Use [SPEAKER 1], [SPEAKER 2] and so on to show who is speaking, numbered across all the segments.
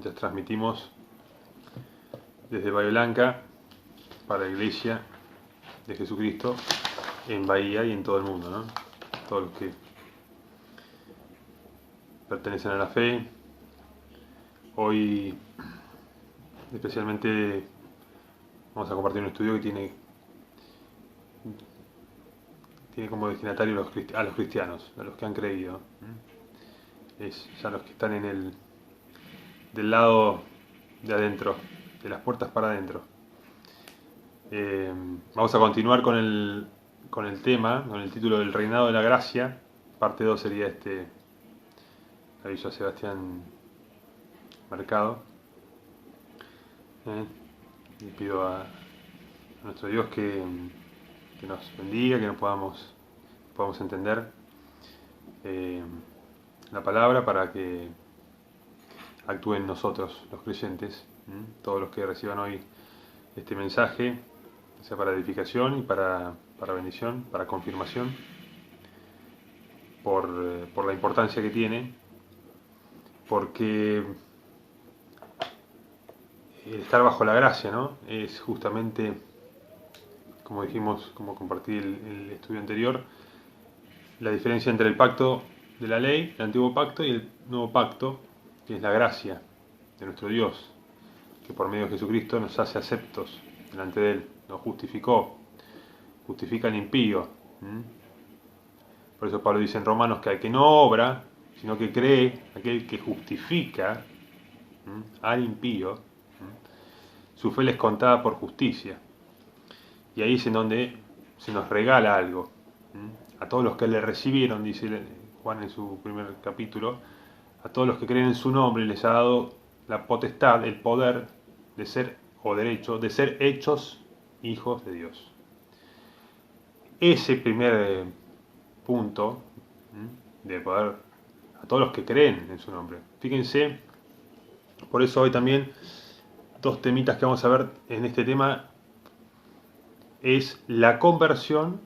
[SPEAKER 1] mientras transmitimos desde Bahía Blanca para la Iglesia de Jesucristo en Bahía y en todo el mundo, ¿no? Todos los que pertenecen a la fe. Hoy especialmente vamos a compartir un estudio que tiene como destinatario a los cristianos, a los que han creído. Es ya los que están del lado de adentro, de las puertas para adentro. Vamos a continuar con el tema, con el título del Reinado de la Gracia. Parte 2 sería aviso a Sebastián Mercado. Y pido a nuestro Dios que nos bendiga, que nos podamos entender la palabra para que actúen nosotros, los creyentes, todos los que reciban hoy este mensaje, sea para edificación y para bendición, para confirmación, por la importancia que tiene, porque el estar bajo la gracia, ¿no? Es justamente, como dijimos, como compartí el estudio anterior, la diferencia entre el pacto de la ley, el antiguo pacto, y el nuevo pacto, que es la gracia de nuestro Dios, que por medio de Jesucristo nos hace aceptos delante de Él, nos justifica al impío. Por eso Pablo dice en Romanos que al que no obra, sino que cree, aquel que justifica al impío, su fe le es contada por justicia. Y ahí es en donde se nos regala algo. A todos los que le recibieron, dice Juan en su primer capítulo, a todos los que creen en su nombre les ha dado la potestad, el poder de ser, o derecho, de ser hechos hijos de Dios. Ese primer punto de poder a todos los que creen en su nombre. Fíjense, por eso hoy también dos temitas que vamos a ver en este tema es la conversión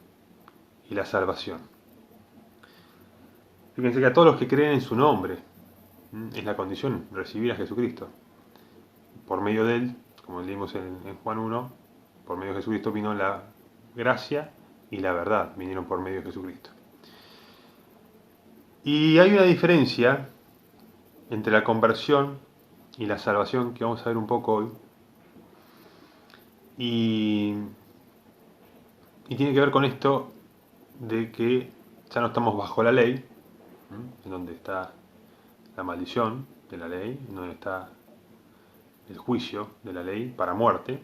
[SPEAKER 1] y la salvación. Fíjense que a todos los que creen en su nombre es la condición recibir a Jesucristo. Por medio de Él, como leímos en Juan 1, por medio de Jesucristo vino la gracia y la verdad, vinieron por medio de Jesucristo. Y hay una diferencia entre la conversión y la salvación que vamos a ver un poco hoy. Y tiene que ver con esto de que ya no estamos bajo la ley, en donde está la maldición de la ley, en donde está el juicio de la ley para muerte,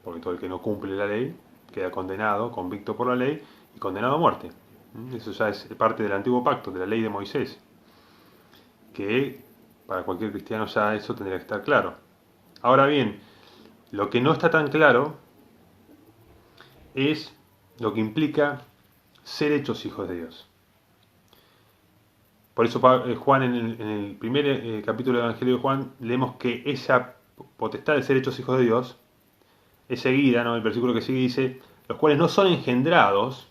[SPEAKER 1] porque todo el que no cumple la ley queda condenado, convicto por la ley y condenado a muerte. Eso ya es parte del antiguo pacto, de la ley de Moisés, que para cualquier cristiano ya eso tendría que estar claro. Ahora bien, lo que no está tan claro es lo que implica ser hechos hijos de Dios. Por eso Juan en el primer capítulo del Evangelio de Juan leemos que esa potestad de ser hechos hijos de Dios es seguida, ¿no? El versículo que sigue dice, los cuales no son engendrados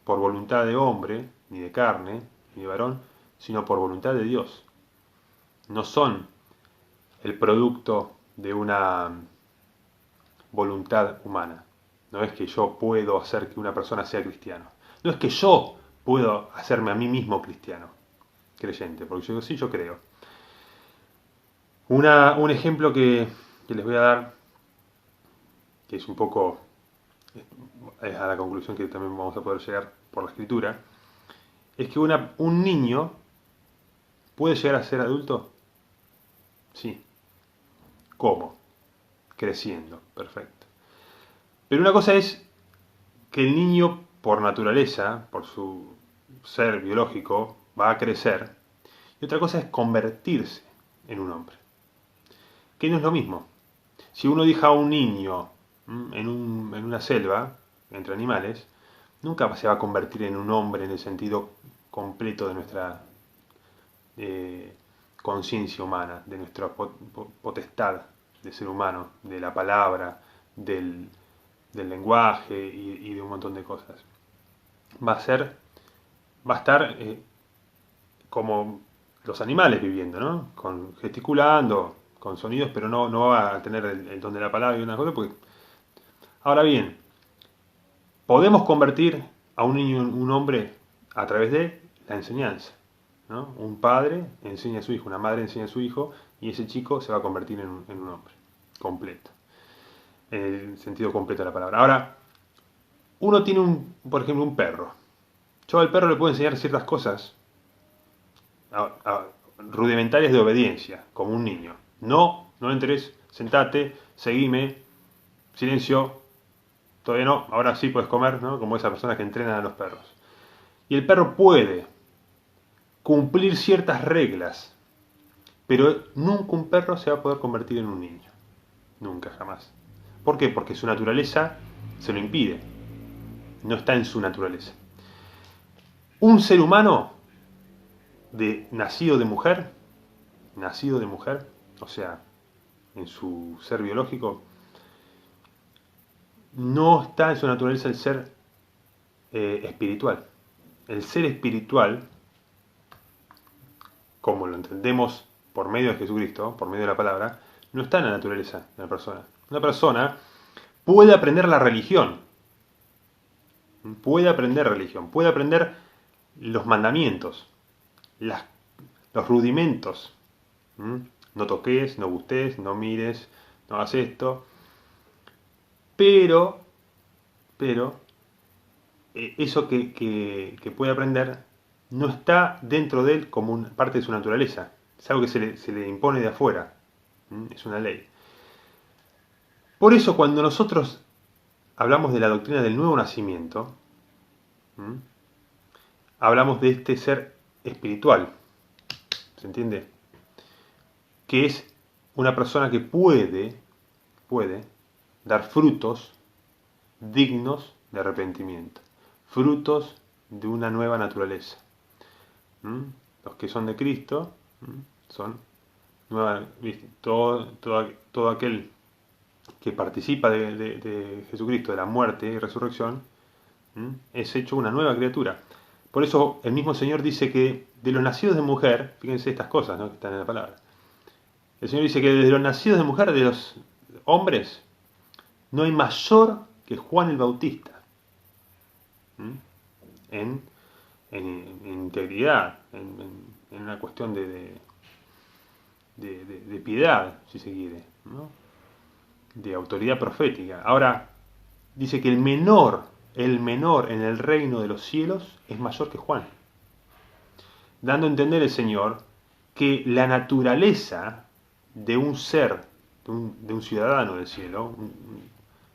[SPEAKER 1] por voluntad de hombre, ni de carne, ni de varón, sino por voluntad de Dios. No son el producto de una voluntad humana. No es que yo puedo hacer que una persona sea cristiano. No es que yo puedo hacerme a mí mismo cristiano, creyente, porque yo creo. Un ejemplo que les voy a dar, que es un poco es a la conclusión que también vamos a poder llegar por la escritura, es que un niño puede llegar a ser adulto. Sí. ¿Cómo? Creciendo, perfecto. Pero una cosa es que el niño, por naturaleza, por su ser biológico, va a crecer. Y otra cosa es convertirse en un hombre. Que no es lo mismo. Si uno deja a un niño en una selva, entre animales, nunca se va a convertir en un hombre en el sentido completo de nuestra conciencia humana, de nuestra potestad de ser humano, de la palabra, del lenguaje y de un montón de cosas. Va a estar como los animales viviendo, ¿no? Gesticulando, con sonidos, pero no va a tener el don de la palabra y una cosa. Porque... Ahora bien, podemos convertir a un niño en un hombre a través de la enseñanza, ¿no? Un padre enseña a su hijo, una madre enseña a su hijo, y ese chico se va a convertir en un hombre completo, en el sentido completo de la palabra. Ahora, uno tiene, por ejemplo, un perro. Yo al perro le puedo enseñar ciertas cosas rudimentarias de obediencia, como un niño. No le interesa, sentate, seguime, silencio, todavía no, ahora sí puedes comer, ¿no? Como esas personas que entrenan a los perros. Y el perro puede cumplir ciertas reglas, pero nunca un perro se va a poder convertir en un niño. Nunca, jamás. ¿Por qué? Porque su naturaleza se lo impide. No está en su naturaleza. Un ser humano nacido de mujer, o sea, en su ser biológico, no está en su naturaleza el ser espiritual. El ser espiritual, como lo entendemos por medio de Jesucristo, por medio de la palabra, no está en la naturaleza de la persona. Una persona puede aprender la religión, puede aprender los mandamientos, los rudimentos. No toques, no gustes, no mires, no hagas esto. Pero eso que puede aprender no está dentro de él como una parte de su naturaleza. Es algo que se le impone de afuera. Es una ley. Por eso cuando nosotros hablamos de la doctrina del nuevo nacimiento, hablamos de este ser espiritual. ¿Se entiende? Que es una persona que puede dar frutos dignos de arrepentimiento, frutos de una nueva naturaleza. Los que son de Cristo son nueva, todo aquel que participa de Jesucristo, de la muerte y resurrección, es hecho una nueva criatura. Por eso el mismo Señor dice que de los nacidos de mujer, fíjense estas cosas, ¿no?, que están en la palabra. El Señor dice que de los nacidos de mujer, de los hombres, no hay mayor que Juan el Bautista en integridad, en una cuestión de piedad, si se quiere, ¿no?, de autoridad profética. Ahora, dice que el menor en el reino de los cielos es mayor que Juan, dando a entender el Señor que la naturaleza de un ser, de un ciudadano del cielo,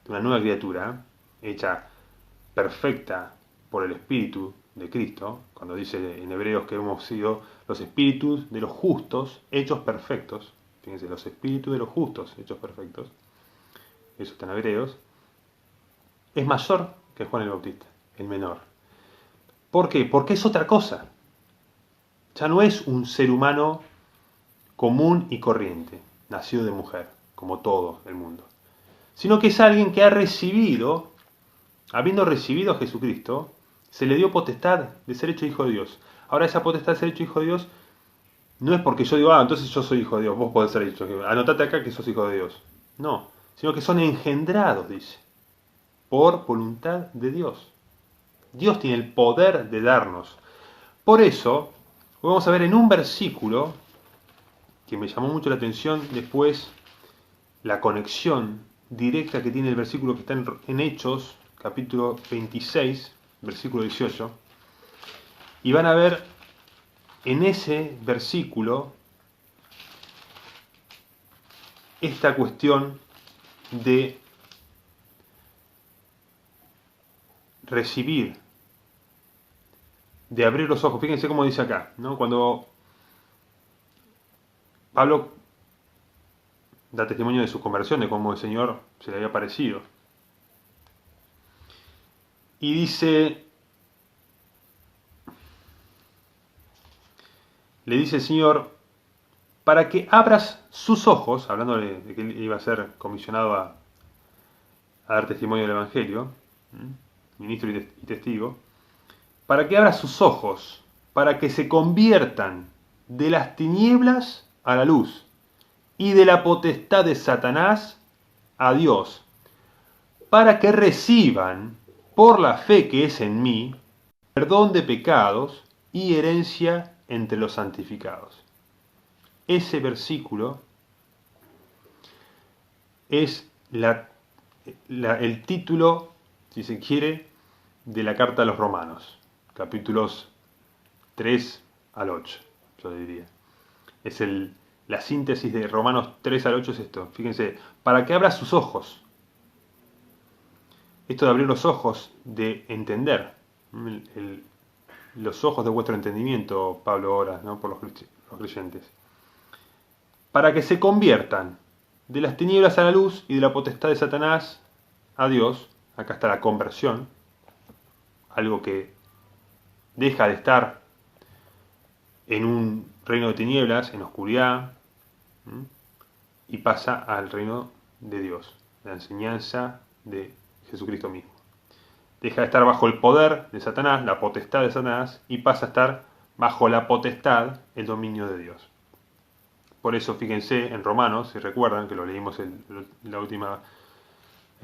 [SPEAKER 1] de una nueva criatura, hecha perfecta por el Espíritu de Cristo, cuando dice en Hebreos que hemos sido los espíritus de los justos hechos perfectos, fíjense, los espíritus de los justos hechos perfectos, eso está en Hebreos, es mayor que Juan el Bautista, el menor. ¿Por qué? Porque es otra cosa. Ya no es un ser humano común y corriente, nacido de mujer, como todo el mundo, sino que es alguien que ha recibido, habiendo recibido a Jesucristo, se le dio potestad de ser hecho hijo de Dios. Ahora esa potestad de ser hecho hijo de Dios no es porque yo digo, entonces yo soy hijo de Dios, vos podés ser hijo de Dios, anotate acá que sos hijo de Dios. No, sino que son engendrados, dice, por voluntad de Dios. Dios tiene el poder de darnos. Por eso, vamos a ver en un versículo que me llamó mucho la atención después, la conexión directa que tiene el versículo que está en Hechos, capítulo 26, versículo 18. Y van a ver en ese versículo esta cuestión de recibir, de abrir los ojos. Fíjense cómo dice acá, ¿no? Cuando Pablo da testimonio de su conversión, de cómo el Señor se le había parecido. Y dice, le dice el Señor, para que abras sus ojos, hablando de que él iba a ser comisionado a dar testimonio del Evangelio, ministro y testigo, para que abra sus ojos, para que se conviertan de las tinieblas a la luz y de la potestad de Satanás a Dios, para que reciban, por la fe que es en mí, perdón de pecados y herencia entre los santificados. Ese versículo es el título, si se quiere, de la carta a los Romanos, capítulos 3 al 8, yo diría. Es la síntesis de Romanos 3 al 8 es esto. Fíjense, para que abra sus ojos. Esto de abrir los ojos, de entender. Los ojos de vuestro entendimiento, Pablo ora, ¿no? Por los creyentes. Para que se conviertan de las tinieblas a la luz y de la potestad de Satanás a Dios. Acá está la conversión. Algo que deja de estar en un reino de tinieblas, en oscuridad, y pasa al reino de Dios, la enseñanza de Jesucristo mismo. Deja de estar bajo el poder de Satanás, la potestad de Satanás, y pasa a estar bajo la potestad, el dominio de Dios. Por eso, fíjense en Romanos, si recuerdan que lo leímos el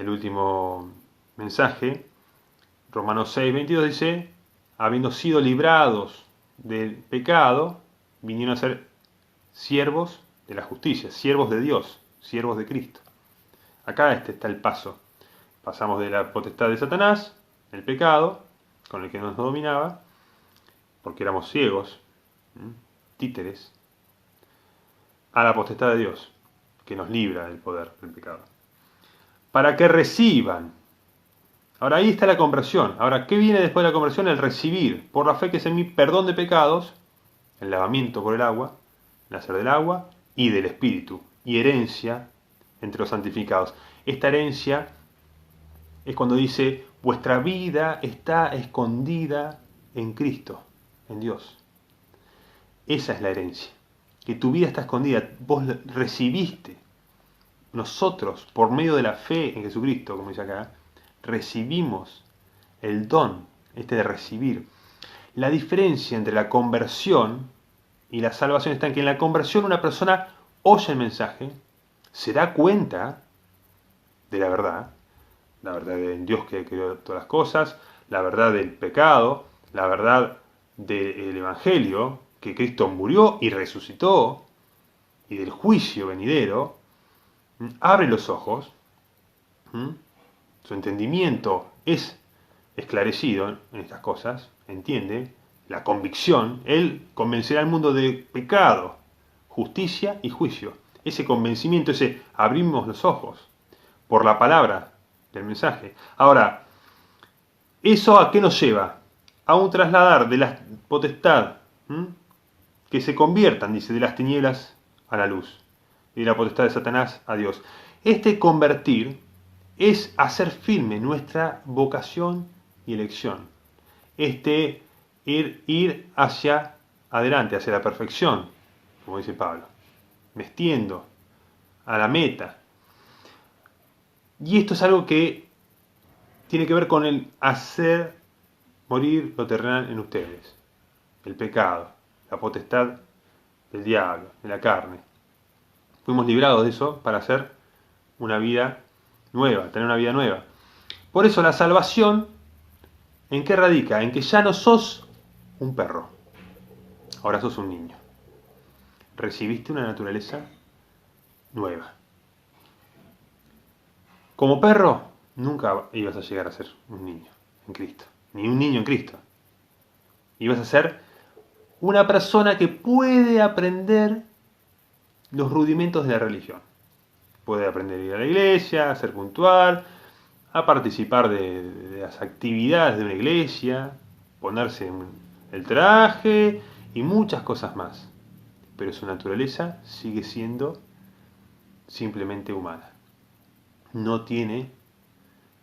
[SPEAKER 1] último mensaje, Romanos 6, 22 dice, habiendo sido librados del pecado, vinieron a ser siervos de la justicia, siervos de Dios, siervos de Cristo. Acá está el paso. Pasamos de la potestad de Satanás, el pecado, con el que nos dominaba, porque éramos ciegos, títeres, a la potestad de Dios, que nos libra del poder del pecado. Para que reciban. Ahora ahí está la conversión. Ahora, ¿qué viene después de la conversión? El recibir, por la fe que es en mí, perdón de pecados, el lavamiento por el agua, nacer del agua y del Espíritu, y herencia entre los santificados. Esta herencia es cuando dice, vuestra vida está escondida en Cristo, en Dios. Esa es la herencia, que tu vida está escondida, vos recibiste. Nosotros, por medio de la fe en Jesucristo, como dice acá, recibimos el don, de recibir. La diferencia entre la conversión y la salvación está en que en la conversión una persona oye el mensaje, se da cuenta de la verdad de Dios que creó todas las cosas, la verdad del pecado, la verdad del Evangelio, que Cristo murió y resucitó, y del juicio venidero, abre los ojos, su entendimiento es esclarecido en estas cosas, entiende, la convicción, él convencerá al mundo de pecado, justicia y juicio. Ese convencimiento, ese abrimos los ojos por la palabra del mensaje. Ahora, ¿eso a qué nos lleva? A un trasladar de la potestad, que se conviertan, dice, de las tinieblas a la luz, y de la potestad de Satanás a Dios. Este convertir es hacer firme nuestra vocación y elección. Ir hacia adelante, hacia la perfección, como dice Pablo, metiendo a la meta. Y esto es algo que tiene que ver con el hacer morir lo terrenal en ustedes, el pecado, la potestad del diablo, de la carne. Fuimos librados de eso para hacer una vida nueva, tener una vida nueva. Por eso la salvación, ¿en qué radica? En que ya no sos un perro, ahora sos un niño. Recibiste una naturaleza nueva. Como perro, nunca ibas a llegar a ser un niño en Cristo, ni un niño en Cristo. Ibas a ser una persona que puede aprender los rudimentos de la religión. Puede aprender a ir a la iglesia, a ser puntual, a participar de las actividades de una iglesia, ponerse el traje y muchas cosas más. Pero su naturaleza sigue siendo simplemente humana. No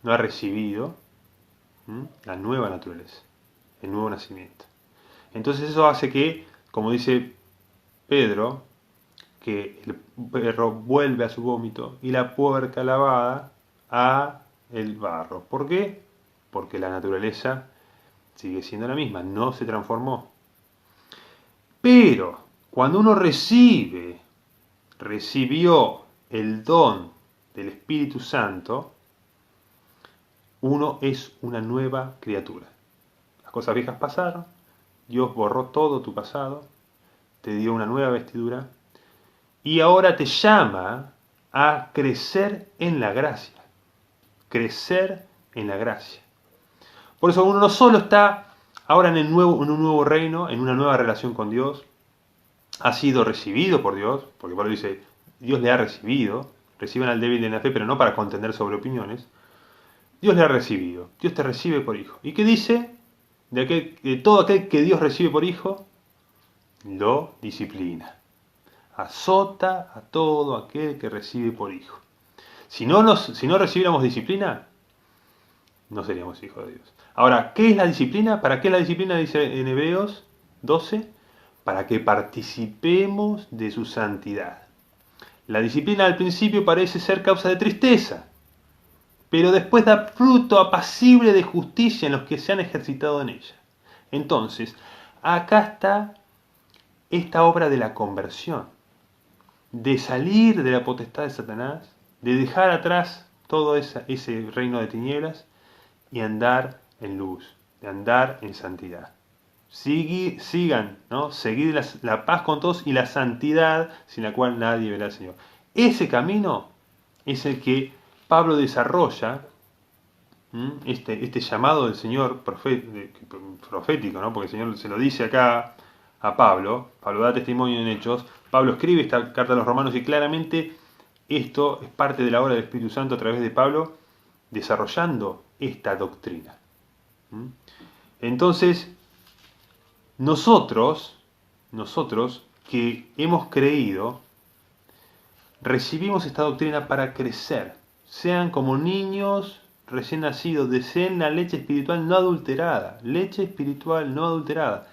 [SPEAKER 1] ha recibido la nueva naturaleza, el nuevo nacimiento. Entonces eso hace que, como dice Pedro, que el perro vuelve a su vómito y la puerca lavada a el barro. ¿Por qué? Porque la naturaleza sigue siendo la misma, no se transformó. Pero cuando uno recibe recibió el don del Espíritu Santo, uno es una nueva criatura. Las cosas viejas pasaron, Dios borró todo tu pasado, te dio una nueva vestidura y ahora te llama a crecer en la gracia. Crecer en la gracia. Por eso uno no solo está ahora en un nuevo reino, en una nueva relación con Dios, ha sido recibido por Dios, porque Pablo dice, Dios le ha recibido, reciben al débil en la fe, pero no para contender sobre opiniones. Dios le ha recibido, Dios te recibe por hijo. ¿Y qué dice? De todo aquel que Dios recibe por hijo, lo disciplina. Azota a todo aquel que recibe por hijo. Si no recibiéramos disciplina, no seríamos hijos de Dios. Ahora, ¿qué es la disciplina? ¿Para qué es la disciplina? Dice en Hebreos 12, para que participemos de su santidad. La disciplina al principio parece ser causa de tristeza, pero después da fruto apacible de justicia en los que se han ejercitado en ella. Entonces, acá está esta obra de la conversión, de salir de la potestad de Satanás, de dejar atrás todo ese reino de tinieblas y andar en luz, de andar en santidad. Sigan, ¿no? Seguid la paz con todos y la santidad sin la cual nadie verá al Señor. Ese camino es el que Pablo desarrolla, este llamado del Señor profético, ¿no? Porque el Señor se lo dice acá a Pablo. Pablo da testimonio en Hechos. Pablo escribe esta carta a los romanos y claramente esto es parte de la obra del Espíritu Santo a través de Pablo desarrollando esta doctrina. Entonces, nosotros que hemos creído, recibimos esta doctrina para crecer. Sean como niños recién nacidos, deseen la leche espiritual no adulterada. Leche espiritual no adulterada.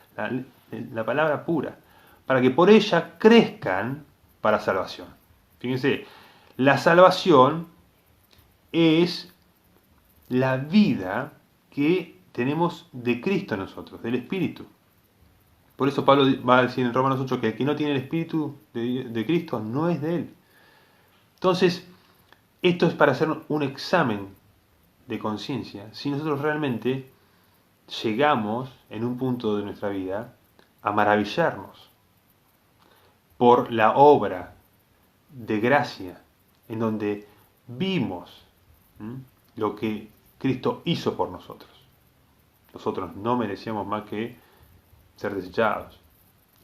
[SPEAKER 1] La palabra pura. Para que por ella crezcan para salvación. Fíjense, la salvación es la vida que tenemos de Cristo en nosotros, del Espíritu. Por eso Pablo va a decir en Romanos 8 que el que no tiene el Espíritu de Cristo no es de él. Entonces, esto es para hacer un examen de conciencia. Si nosotros realmente llegamos en un punto de nuestra vida a maravillarnos por la obra de gracia en donde vimos lo que Cristo hizo por nosotros. Nosotros no merecíamos más que ser desechados.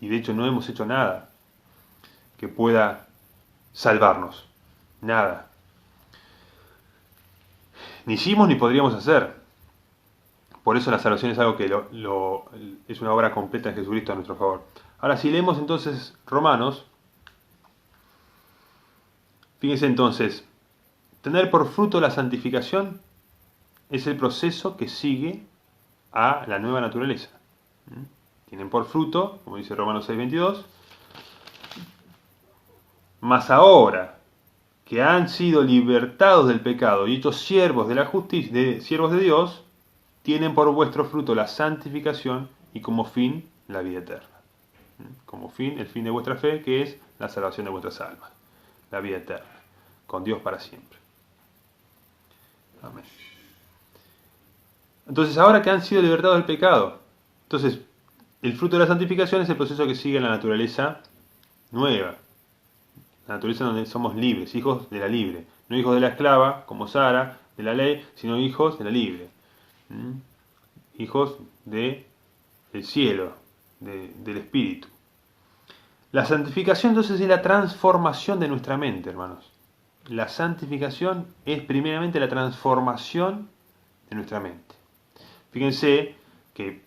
[SPEAKER 1] Y de hecho no hemos hecho nada que pueda salvarnos. Nada. Ni hicimos ni podríamos hacer. Por eso la salvación es algo que es una obra completa de Jesucristo a nuestro favor. Ahora, si leemos entonces Romanos, fíjense entonces, tener por fruto la santificación es el proceso que sigue a la nueva naturaleza. Tienen por fruto, como dice Romanos 6:22, mas ahora que han sido libertados del pecado y hechos siervos de la justicia, siervos de Dios, tienen por vuestro fruto la santificación y como fin la vida eterna. Como fin, el fin de vuestra fe, que es la salvación de vuestras almas, la vida eterna, con Dios para siempre. Amén. Entonces, ahora que han sido libertados del pecado, entonces, el fruto de la santificación es el proceso que sigue la naturaleza nueva. La naturaleza donde somos libres, hijos de la libre. No hijos de la esclava, como Sara, de la ley, sino hijos de la libre. Hijos del cielo, del Espíritu. La santificación entonces es la transformación de nuestra mente, hermanos. La santificación es primeramente la transformación de nuestra mente. Fíjense que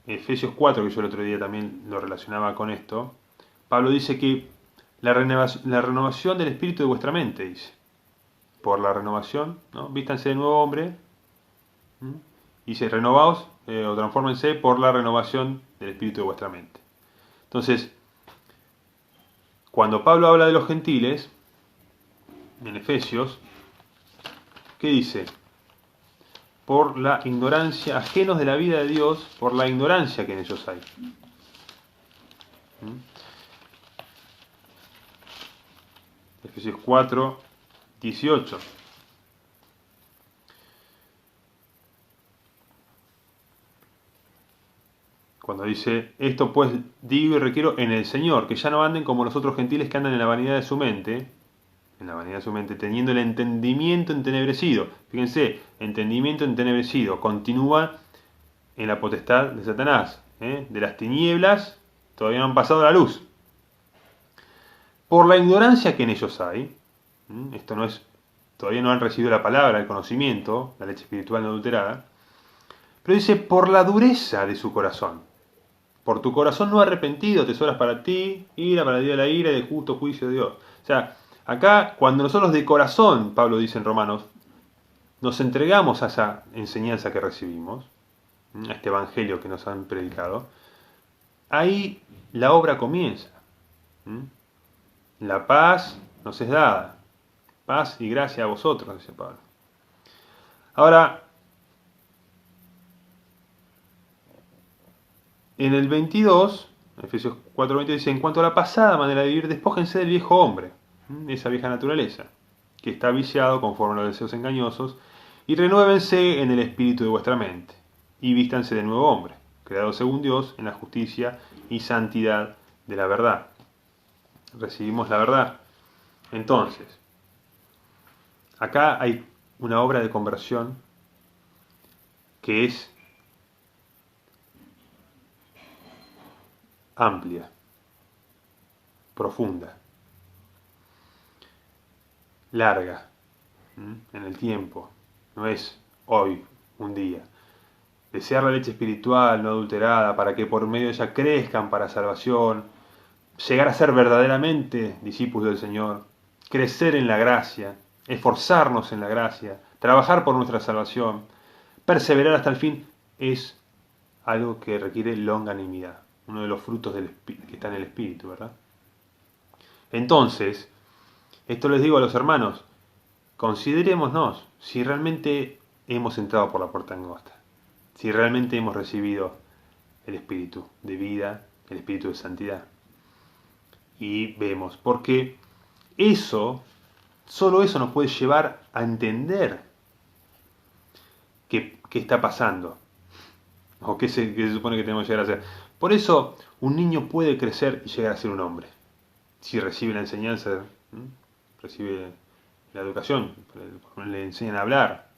[SPEAKER 1] Efesios 4, que yo el otro día también lo relacionaba con esto, Pablo dice que la renovación del espíritu de vuestra mente, dice. Por la renovación, ¿no? Vístanse de nuevo hombre, y se renovaos o transfórmense por la renovación del espíritu de vuestra mente. Entonces, cuando Pablo habla de los gentiles, en Efesios, ¿qué dice? Por la ignorancia, ajenos de la vida de Dios, por la ignorancia que en ellos hay. Efesios 4, 18. Cuando dice, esto pues digo y requiero en el Señor, que ya no anden como los otros gentiles que andan en la vanidad de su mente, teniendo el entendimiento entenebrecido. Fíjense, entendimiento entenebrecido, continúa en la potestad de Satanás, de las tinieblas, todavía no han pasado a la luz. Por la ignorancia que en ellos hay, esto no es, todavía no han recibido la palabra, el conocimiento, la leche espiritual no adulterada, pero dice, por la dureza de su corazón. Por tu corazón no arrepentido, tesoras para ti, ira para el día de la ira y del justo juicio de Dios. O sea, acá, cuando nosotros de corazón, Pablo dice en Romanos, nos entregamos a esa enseñanza que recibimos, a este evangelio que nos han predicado, ahí la obra comienza. La paz nos es dada. Paz y gracia a vosotros, dice Pablo. Ahora, en el 22, Efesios 4:20 dice, en cuanto a la pasada manera de vivir, despójense del viejo hombre, esa vieja naturaleza, que está viciado conforme a los deseos engañosos, y renuévense en el espíritu de vuestra mente, y vístanse de nuevo hombre, creado según Dios en la justicia y santidad de la verdad. Recibimos la verdad. Entonces, acá hay una obra de conversión que es amplia, profunda, larga, en el tiempo, no es hoy, un día. Desear la leche espiritual no adulterada para que por medio de ella crezcan para salvación, llegar a ser verdaderamente discípulos del Señor, crecer en la gracia, esforzarnos en la gracia, trabajar por nuestra salvación, perseverar hasta el fin, es algo que requiere longanimidad, uno de los frutos que está en el Espíritu, ¿verdad? Entonces, esto les digo a los hermanos, considerémonos si realmente hemos entrado por la puerta angosta, si realmente hemos recibido el Espíritu de vida, el Espíritu de santidad. Y vemos, porque eso, solo eso nos puede llevar a entender qué está pasando, o qué se supone que tenemos que llegar a ser. Por eso, un niño puede crecer y llegar a ser un hombre, si recibe la enseñanza, recibe la educación, le enseñan a hablar,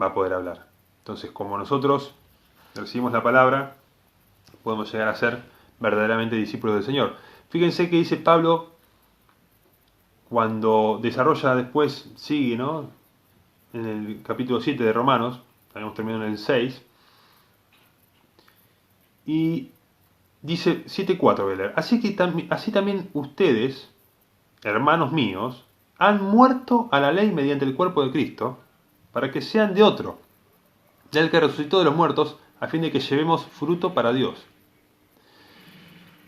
[SPEAKER 1] va a poder hablar. Entonces, como nosotros recibimos la palabra, podemos llegar a ser verdaderamente discípulos del Señor. Fíjense que dice Pablo cuando desarrolla después, sigue, ¿no? En el capítulo 7 de Romanos, habíamos terminado en el 6, y dice 7:4, voy a leer. Así también ustedes, hermanos míos, han muerto a la ley mediante el cuerpo de Cristo, para que sean de otro, del que resucitó de los muertos, a fin de que llevemos fruto para Dios.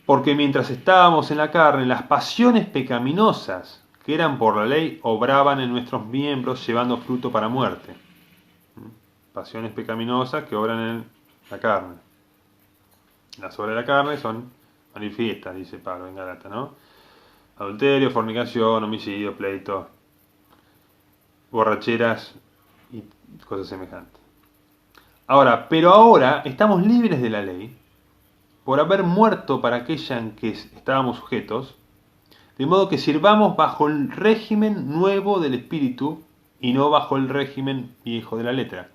[SPEAKER 1] Porque mientras estábamos en la carne, las pasiones pecaminosas que eran por la ley obraban en nuestros miembros, llevando fruto para muerte. Pasiones pecaminosas que obran en la carne. Las obras de la carne son manifiestas, dice Pablo en Gálatas, ¿no? Adulterio, fornicación, homicidio, pleito, borracheras y cosas semejantes. Pero ahora estamos libres de la ley, por haber muerto para aquella en que estábamos sujetos, de modo que sirvamos bajo el régimen nuevo del Espíritu y no bajo el régimen viejo de la letra.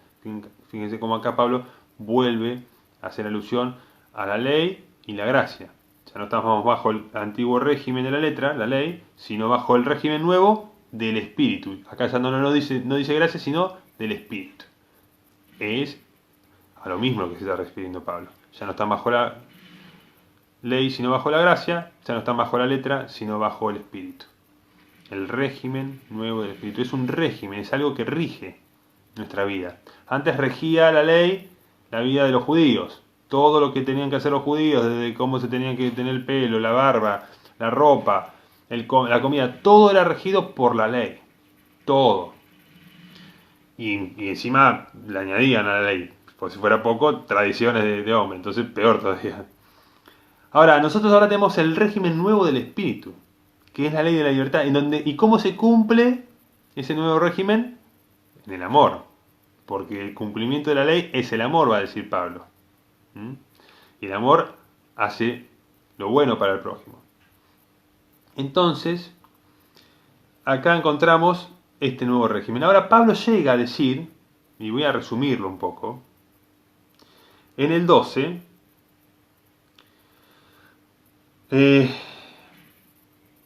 [SPEAKER 1] Fíjense cómo acá Pablo vuelve a hacer alusión a la ley y la gracia. Ya no estamos bajo el antiguo régimen de la letra, la ley, sino bajo el régimen nuevo del Espíritu. Acá ya no dice gracia, sino del Espíritu. Es a lo mismo que se está refiriendo Pablo. Ya no están bajo la ley sino bajo la gracia, ya no están bajo la letra sino bajo el Espíritu. El régimen nuevo del Espíritu es un régimen, es algo que rige nuestra vida. Antes regía la ley la vida de los judíos, todo lo que tenían que hacer los judíos, desde cómo se tenían que tener el pelo, la barba, la ropa, la comida, todo era regido por la ley, todo. Y encima le añadían a la ley, por si fuera poco, tradiciones de hombre, entonces peor todavía. Nosotros ahora tenemos el régimen nuevo del Espíritu, que es la ley de la libertad, ¿y cómo se cumple ese nuevo régimen? En el amor, porque el cumplimiento de la ley es el amor, va a decir Pablo. Y el amor hace lo bueno para el prójimo. Entonces, acá encontramos este nuevo régimen. Ahora Pablo llega a decir, y voy a resumirlo un poco, en el 12,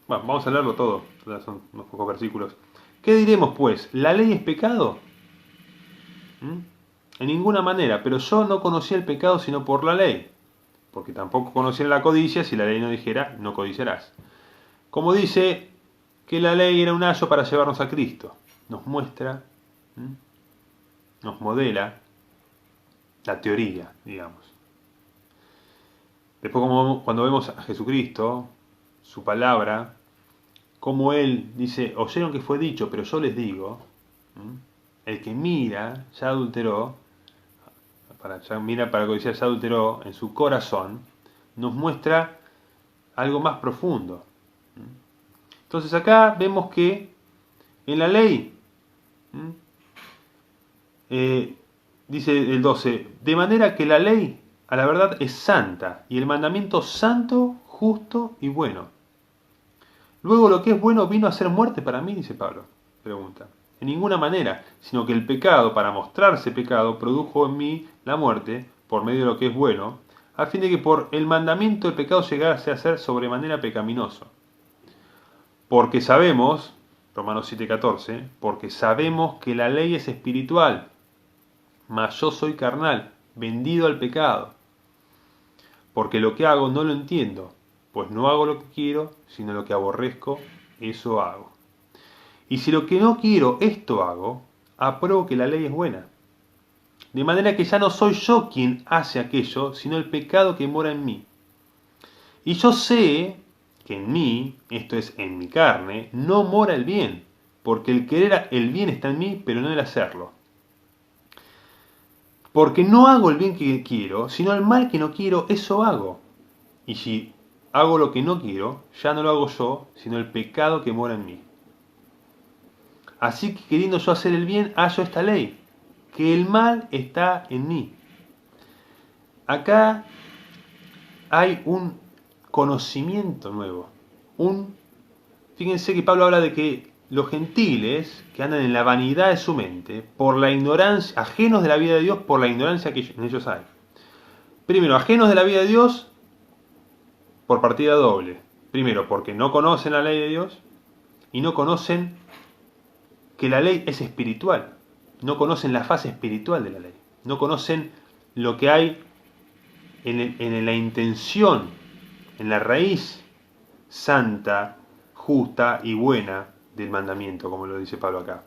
[SPEAKER 1] bueno, vamos a leerlo todo, son unos pocos versículos. ¿Qué diremos pues? ¿La ley es pecado? En ninguna manera, pero yo no conocía el pecado sino por la ley, porque tampoco conocía la codicia si la ley no dijera, no codiciarás. Como dice que la ley era un ayo para llevarnos a Cristo, nos muestra, nos modela la teoría, digamos. Después cuando vemos a Jesucristo, su palabra, como Él dice, oyeron que fue dicho, pero yo les digo, el que mira, ya adulteró, mira para codiciar, ya adulteró en su corazón, nos muestra algo más profundo. Entonces acá vemos que en la ley, dice el 12, de manera que la ley a la verdad es santa y el mandamiento santo, justo y bueno. Luego lo que es bueno vino a ser muerte para mí, dice Pablo, pregunta. En ninguna manera, sino que el pecado, para mostrarse pecado, produjo en mí la muerte por medio de lo que es bueno, a fin de que por el mandamiento el pecado llegase a ser sobremanera pecaminoso. Porque sabemos, Romanos 7:14, porque sabemos que la ley es espiritual, mas yo soy carnal, vendido al pecado. Porque lo que hago no lo entiendo, pues no hago lo que quiero, sino lo que aborrezco, eso hago. Y si lo que no quiero, esto hago, apruebo que la ley es buena. De manera que ya no soy yo quien hace aquello, sino el pecado que mora en mí. Y yo sé que en mí, esto es, en mi carne, no mora el bien, porque el querer el bien está en mí, pero no el hacerlo. Porque no hago el bien que quiero, sino el mal que no quiero, eso hago. Y si hago lo que no quiero, ya no lo hago yo, sino el pecado que mora en mí. Así que queriendo yo hacer el bien, hallo esta ley, que el mal está en mí. Acá hay un conocimiento nuevo. Fíjense que Pablo habla de que los gentiles, que andan en la vanidad de su mente, por la ignorancia, ajenos de la vida de Dios, por la ignorancia que en ellos hay. Primero, ajenos de la vida de Dios, por partida doble. Primero, porque no conocen la ley de Dios y no conocen que la ley es espiritual. No conocen la fase espiritual de la ley. No conocen lo que hay en la intención, en la raíz santa, justa y buena del mandamiento, como lo dice Pablo acá.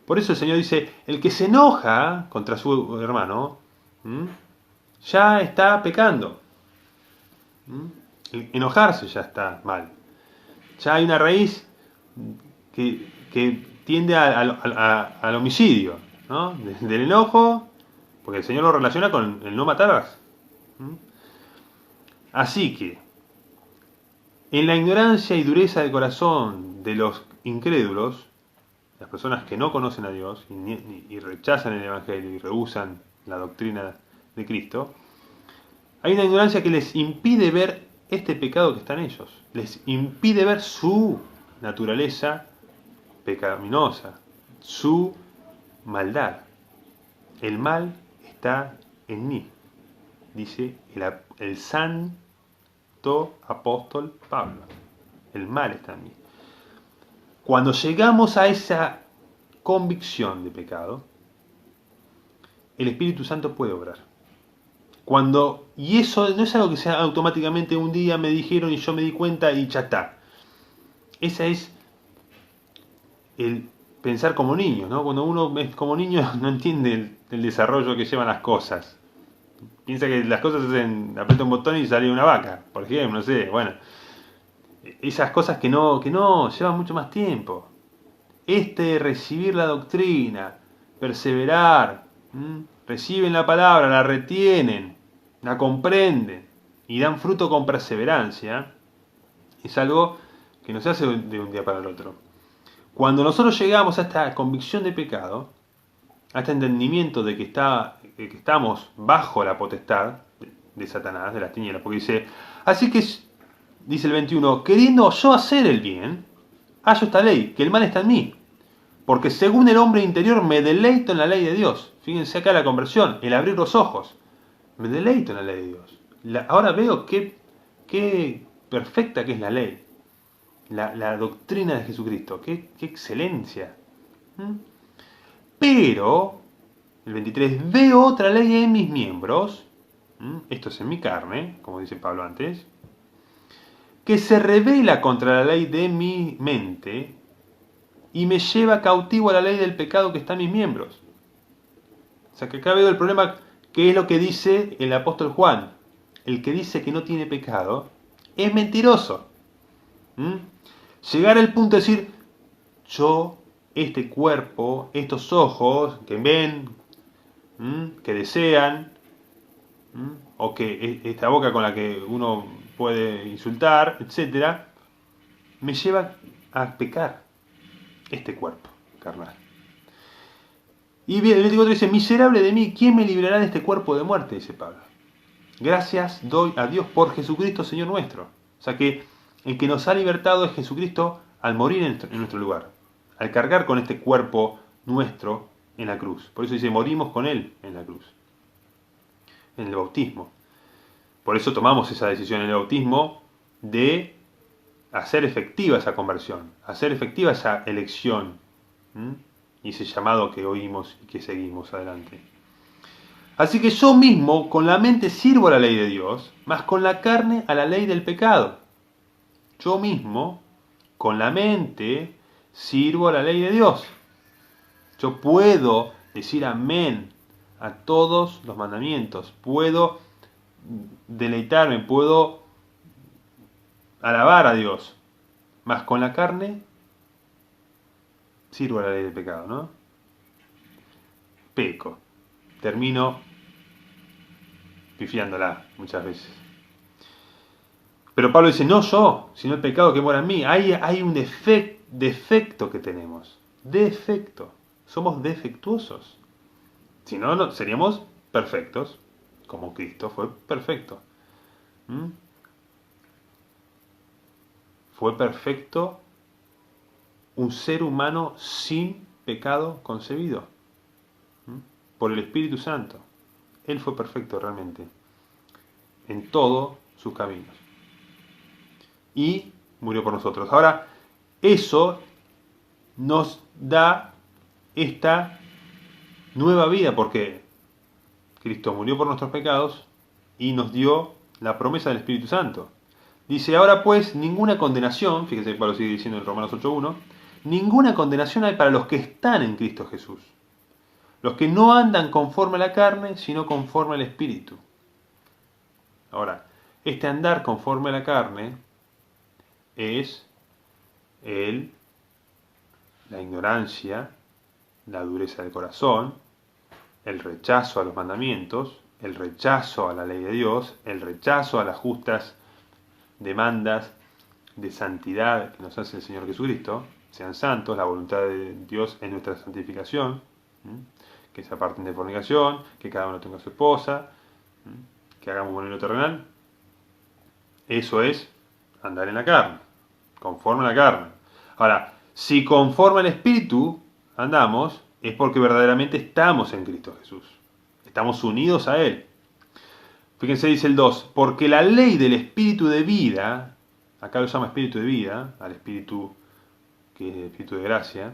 [SPEAKER 1] Por eso el Señor dice, el que se enoja contra su hermano, ya está pecando. El enojarse ya está mal. Ya hay una raíz que tiende al homicidio, ¿no? Del enojo, porque el Señor lo relaciona con el no matarás. Así que, en la ignorancia y dureza de corazón de los incrédulos, las personas que no conocen a Dios y rechazan el Evangelio y rehúsan la doctrina de Cristo, hay una ignorancia que les impide ver este pecado que está en ellos, les impide ver su naturaleza pecaminosa, su maldad. El mal está en mí, dice el santo apóstol Pablo. El mal está en mí. Cuando llegamos a esa convicción de pecado, el Espíritu Santo puede obrar. Y eso no es algo que sea automáticamente un día me dijeron y yo me di cuenta y ya está. Esa es el pensar como niño, ¿no? Cuando uno es como niño no entiende el desarrollo que llevan las cosas. Piensa que las cosas se hacen, aprieta un botón y sale una vaca, por ejemplo, no sé, bueno. Esas cosas que no, llevan mucho más tiempo. Recibir la doctrina, perseverar, reciben la palabra, la retienen, la comprenden y dan fruto con perseverancia, es algo que no se hace de un día para el otro. Cuando nosotros llegamos a esta convicción de pecado, a este entendimiento de que estamos bajo la potestad de Satanás, de las tinieblas, porque dice, así que, dice el 21, queriendo yo hacer el bien, hallo esta ley, que el mal está en mí, porque según el hombre interior me deleito en la ley de Dios. Fíjense acá la conversión, el abrir los ojos, me deleito en la ley de Dios. Ahora veo qué perfecta que es la ley, la doctrina de Jesucristo, qué excelencia. Pero, el 23, veo otra ley en mis miembros, esto es en mi carne, como dice Pablo antes, que se revela contra la ley de mi mente y me lleva cautivo a la ley del pecado que está en mis miembros. O sea que acá veo el problema, que es lo que dice el apóstol Juan. El que dice que no tiene pecado es mentiroso. Llegar al punto de decir, yo, este cuerpo, estos ojos que ven, que desean, o que esta boca con la que uno puede insultar, etc., me lleva a pecar este cuerpo carnal. Y bien, el 24 dice, miserable de mí, ¿quién me librará de este cuerpo de muerte? Dice Pablo. Gracias doy a Dios por Jesucristo Señor nuestro. O sea que el que nos ha libertado es Jesucristo al morir en nuestro lugar, al cargar con este cuerpo nuestro en la cruz. Por eso dice, morimos con Él en la cruz, en el bautismo. Por eso tomamos esa decisión en el bautismo de hacer efectiva esa conversión, hacer efectiva esa elección y ese llamado que oímos y que seguimos adelante. Así que yo mismo con la mente sirvo a la ley de Dios, mas con la carne a la ley del pecado. Yo mismo con la mente sirvo a la ley de Dios. Yo puedo decir amén a todos los mandamientos, puedo deleitarme, puedo alabar a Dios, mas con la carne sirvo a la ley del pecado, ¿no? Peco. Termino pifiándola muchas veces. Pero Pablo dice, no yo, sino el pecado que mora en mí. Hay un defecto que tenemos. Defecto. Somos defectuosos. Si no, seríamos perfectos, como Cristo fue perfecto. Fue perfecto, un ser humano sin pecado concebido por el Espíritu Santo. Él fue perfecto realmente en todos sus caminos y murió por nosotros. Ahora, eso nos da esta nueva vida porque Cristo murió por nuestros pecados y nos dio la promesa del Espíritu Santo. Dice, ahora pues, ninguna condenación, fíjese que Pablo sigue diciendo en Romanos 8.1, ninguna condenación hay para los que están en Cristo Jesús. Los que no andan conforme a la carne, sino conforme al Espíritu. Ahora, este andar conforme a la carne es la ignorancia, la dureza del corazón, el rechazo a los mandamientos, el rechazo a la ley de Dios, el rechazo a las justas demandas de santidad que nos hace el Señor Jesucristo. Sean santos, la voluntad de Dios es nuestra santificación, que se aparten de fornicación, que cada uno tenga su esposa, que hagamos bueno en lo terrenal. Eso es andar en la carne, conforme a la carne. Ahora, si conforme al Espíritu andamos, es porque verdaderamente estamos en Cristo Jesús. Estamos unidos a Él. Fíjense, dice el 2, porque la ley del Espíritu de vida, acá lo llama Espíritu de vida, al Espíritu que es el Espíritu de gracia,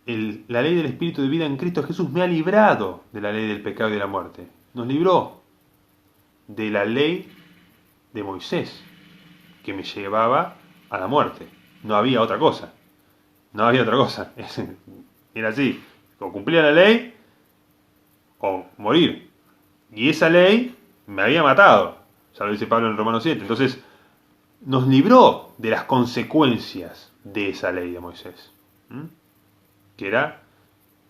[SPEAKER 1] la ley del Espíritu de vida en Cristo Jesús me ha librado de la ley del pecado y de la muerte. Nos libró de la ley de Moisés, que me llevaba a la muerte. No había otra cosa. No había otra cosa. Era así. O cumplía la ley o morir. Y esa ley me había matado. Ya lo dice Pablo en Romanos 7. Entonces, nos libró de las consecuencias de esa ley de Moisés. Que era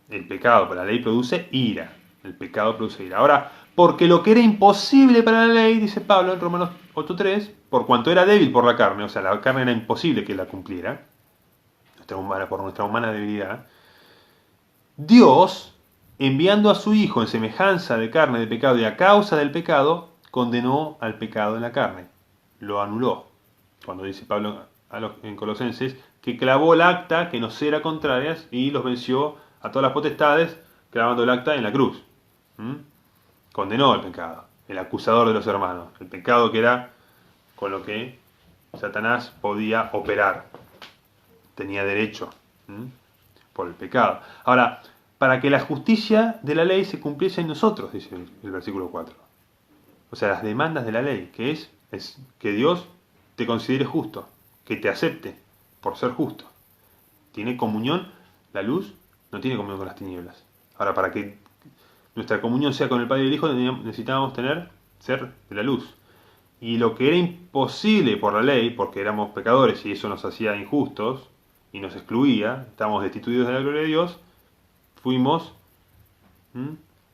[SPEAKER 1] el pecado. Pero la ley produce ira. El pecado produce ira. Ahora, Porque lo que era imposible para la ley, dice Pablo en Romanos 8:3, por cuanto era débil por la carne, o sea, la carne era imposible que la cumpliera, por nuestra humana debilidad, Dios, enviando a su Hijo en semejanza de carne de pecado y a causa del pecado, condenó al pecado en la carne, lo anuló. Cuando dice Pablo en Colosenses, que clavó el acta que nos era contraria y los venció a todas las potestades, clavando el acta en la cruz. Condenó el pecado, el acusador de los hermanos, el pecado que era con lo que Satanás podía operar, tenía derecho por el pecado. Ahora, para que la justicia de la ley se cumpliese en nosotros, dice el versículo 4. O sea, las demandas de la ley, que es que Dios te considere justo, que te acepte por ser justo. Tiene comunión, la luz no tiene comunión con las tinieblas. Ahora, para que nuestra comunión sea con el Padre y el Hijo, necesitábamos ser de la luz. Y lo que era imposible por la ley, porque éramos pecadores y eso nos hacía injustos y nos excluía, estábamos destituidos de la gloria de Dios, fuimos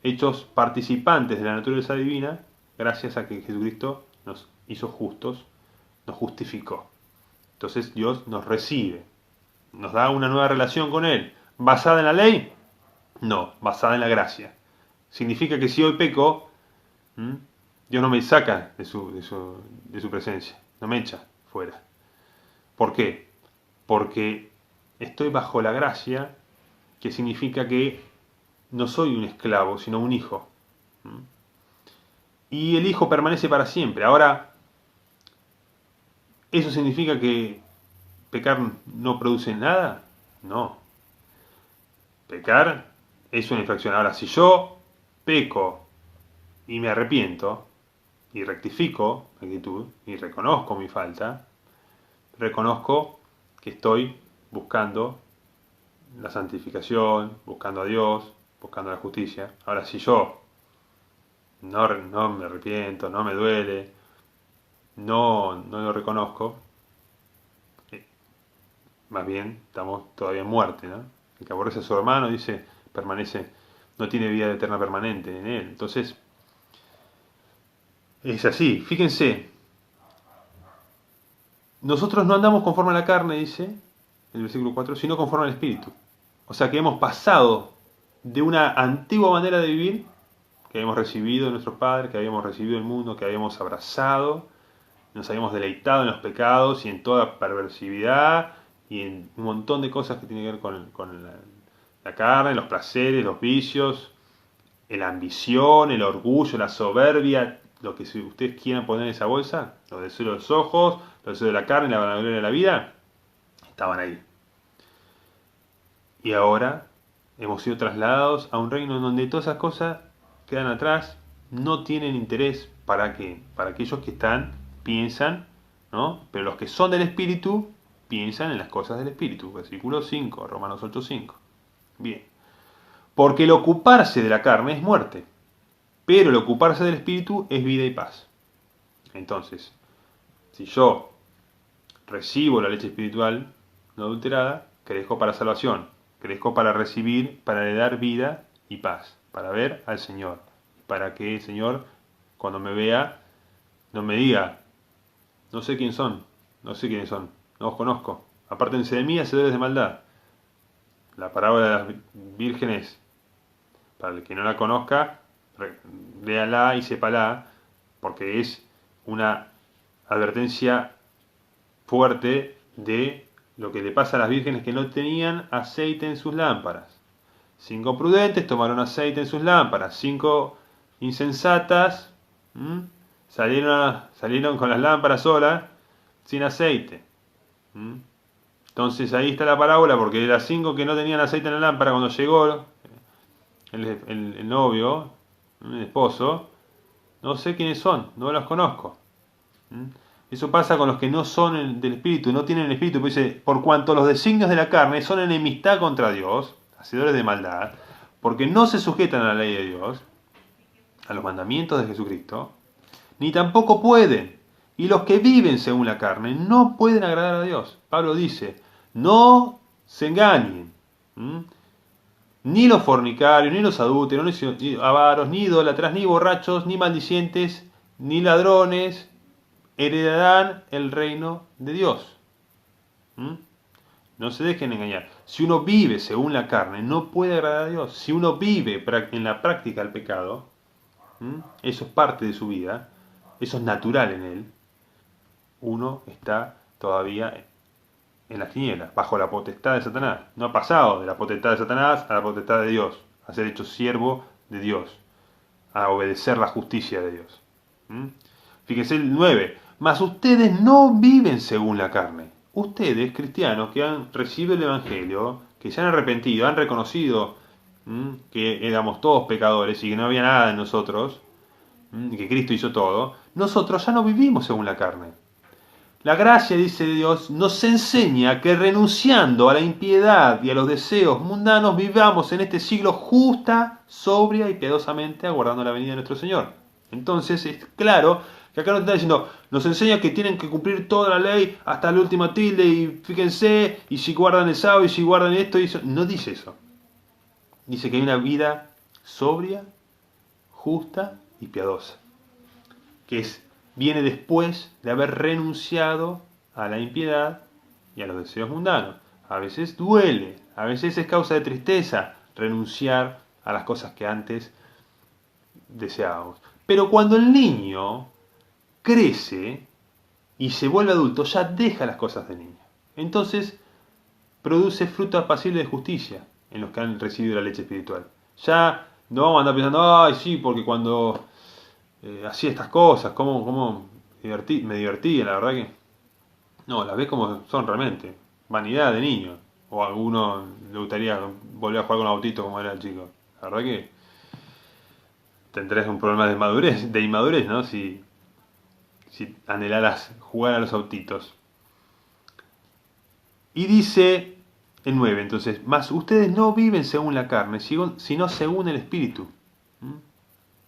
[SPEAKER 1] hechos participantes de la naturaleza divina gracias a que Jesucristo nos hizo justos, nos justificó. Entonces Dios nos recibe, nos da una nueva relación con Él. ¿Basada en la ley? No, basada en la gracia. Significa que si hoy peco, Dios no me saca de su presencia, no me echa fuera. ¿Por qué? Porque estoy bajo la gracia, que significa que no soy un esclavo, sino un hijo. Y el hijo permanece para siempre. Ahora, ¿eso significa que pecar no produce nada? No. Pecar es una infracción. Ahora, si yo peco y me arrepiento, y rectifico mi actitud, y reconozco mi falta, reconozco que estoy buscando la santificación, buscando a Dios, buscando la justicia. Ahora, si yo no me arrepiento, no me duele, no lo reconozco, más bien estamos todavía en muerte, ¿no? El que aborrece a su hermano, dice, permanece, no tiene vida eterna permanente en él. Entonces, es así. Fíjense, nosotros no andamos conforme a la carne, dice el versículo 4, sino conforme al Espíritu. O sea que hemos pasado de una antigua manera de vivir, que habíamos recibido de nuestros padres, que habíamos recibido del mundo, que habíamos abrazado, nos habíamos deleitado en los pecados y en toda perversividad y en un montón de cosas que tienen que ver con la carne, los placeres, los vicios, la ambición, el orgullo, la soberbia, lo que ustedes quieran poner en esa bolsa, los deseos de los ojos, los deseos de la carne, la vanagloria de la vida, estaban ahí. Y ahora hemos sido trasladados a un reino en donde todas esas cosas quedan atrás, no tienen interés para aquellos que piensan, ¿no? Pero los que son del Espíritu piensan en las cosas del Espíritu. Versículo 5, Romanos 8:5. Bien. Porque el ocuparse de la carne es muerte, pero el ocuparse del Espíritu es vida y paz. Entonces, si yo recibo la leche espiritual no adulterada, crezco para salvación, crezco para recibir, para heredar vida y paz, para ver al Señor, para que el Señor, cuando me vea, no me diga, no sé quiénes son, no os conozco, apártense de mí, hacedores de maldad. La parábola de las vírgenes, para el que no la conozca, léala y sépala, porque es una advertencia fuerte de lo que le pasa a las vírgenes que no tenían aceite en sus lámparas. 5 prudentes tomaron aceite en sus lámparas, 5 insensatas salieron con las lámparas solas, sin aceite. Entonces ahí está la parábola, porque de las 5 que no tenían aceite en la lámpara, cuando llegó el novio, el esposo, no sé quiénes son, no los conozco. Eso pasa con los que no son del Espíritu, no tienen el Espíritu. Pues dice, por cuanto los designios de la carne son enemistad contra Dios, hacedores de maldad, porque no se sujetan a la ley de Dios, a los mandamientos de Jesucristo, ni tampoco pueden. Y los que viven según la carne no pueden agradar a Dios. Pablo dice, no se engañen. ni los fornicarios, ni los adúlteros, ni avaros, ni idólatras, ni borrachos, ni maldicientes, ni ladrones heredarán el reino de Dios. ¿Mm? No se dejen engañar. Si uno vive según la carne, no puede agradar a Dios. Si uno vive en la práctica del pecado, eso es parte de su vida, eso es natural en él, uno está todavía en las tinieblas, bajo la potestad de Satanás. No ha pasado de la potestad de Satanás a la potestad de Dios, a ser hecho siervo de Dios, a obedecer la justicia de Dios. Fíjense el 9. Mas ustedes no viven según la carne. Ustedes, cristianos, que han recibido el Evangelio, que se han arrepentido, han reconocido que éramos todos pecadores y que no había nada en nosotros, y que Cristo hizo todo, nosotros ya no vivimos según la carne. La gracia, dice Dios, nos enseña que renunciando a la impiedad y a los deseos mundanos, vivamos en este siglo justa, sobria y piadosamente, aguardando la venida de nuestro Señor. Entonces es claro que acá nos está diciendo, nos enseña que tienen que cumplir toda la ley hasta la última tilde, y fíjense, y si guardan el sábado, y si guardan esto y eso. No dice eso. Dice que hay una vida sobria, justa y piadosa, que viene después de haber renunciado a la impiedad y a los deseos mundanos. A veces duele, a veces es causa de tristeza renunciar a las cosas que antes deseábamos. Pero cuando el niño crece y se vuelve adulto, ya deja las cosas de niño. Entonces produce fruto apacible de justicia en los que han recibido la leche espiritual. Ya no vamos a andar pensando, ay sí, porque cuando hacía estas cosas, cómo me divertía, la verdad que no, las ves como son realmente, vanidad de niño, o a alguno le gustaría volver a jugar con un autito como era el chico. La verdad que tendrás un problema de inmadurez, ¿no? Si anhelaras jugar a los autitos. Y dice el 9, entonces, mas ustedes no viven según la carne, sino según el Espíritu.